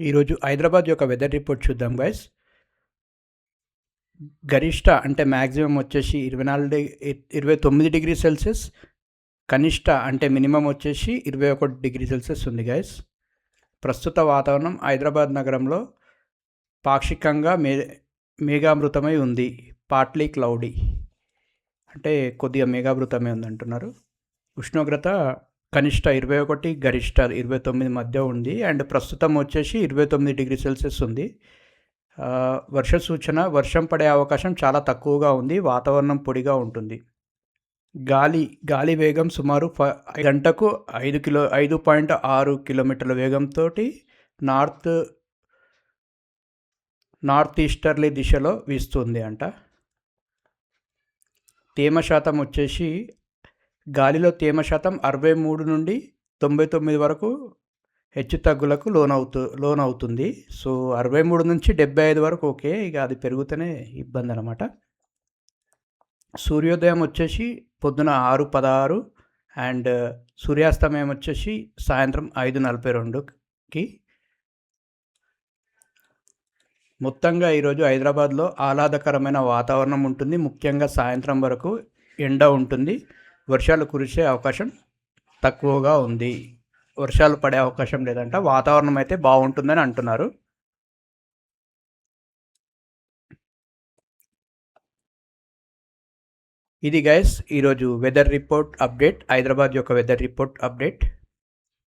ఈరోజు హైదరాబాద్ యొక్క weather report చూద్దాం గైస్. గరిష్ట అంటే మ్యాక్సిమం వచ్చేసి 29 డిగ్రీ సెల్సియస్, కనిష్ట అంటే మినిమం వచ్చేసి 21 డిగ్రీ సెల్సియస్ ఉంది గైస్. ప్రస్తుత వాతావరణం హైదరాబాద్ నగరంలో పాక్షికంగా మేఘామృతమై ఉంది. పార్ట్లీ క్లౌడీ అంటే కొద్దిగా మేఘామృతమే ఉంది అంటున్నారు. ఉష్ణోగ్రత కనిష్ట 21, గరిష్ట 29 మధ్య ఉంది. అండ్ ప్రస్తుతం వచ్చేసి 29 డిగ్రీ సెల్సియస్ ఉంది. వర్ష సూచన, వర్షం పడే అవకాశం చాలా తక్కువగా ఉంది. వాతావరణం పొడిగా ఉంటుంది. గాలి వేగం సుమారు గంటకు 5.6 కిలోమీటర్ల వేగంతో నార్త్ ఈస్టర్లీ దిశలో వీస్తుంది అంట. తేమ శాతం వచ్చేసి గాలిలో తేమ శాతం 63 నుండి 99 వరకు హెచ్చు తగ్గులకు లోనవుతుంది. సో 63 నుంచి 75 వరకు ఓకే, ఇక అది పెరుగుతూనే ఇబ్బంది అనమాట. సూర్యోదయం వచ్చేసి పొద్దున 6:16 అండ్ సూర్యాస్తమయం వచ్చేసి సాయంత్రం 5:42కి. మొత్తంగా ఈరోజు హైదరాబాద్లో ఆహ్లాదకరమైన వాతావరణం ఉంటుంది. ముఖ్యంగా సాయంత్రం వరకు ఎండ ఉంటుంది. వర్షాలు కురిసే అవకాశం తక్కువగా ఉంది. వర్షాలు పడే అవకాశం లేదంట. వాతావరణం అయితే బాగుంటుందని అంటున్నారు. ఇది గైస్ ఈరోజు వెదర్ రిపోర్ట్ అప్డేట్, హైదరాబాద్ యొక్క వెదర్ రిపోర్ట్ అప్డేట్.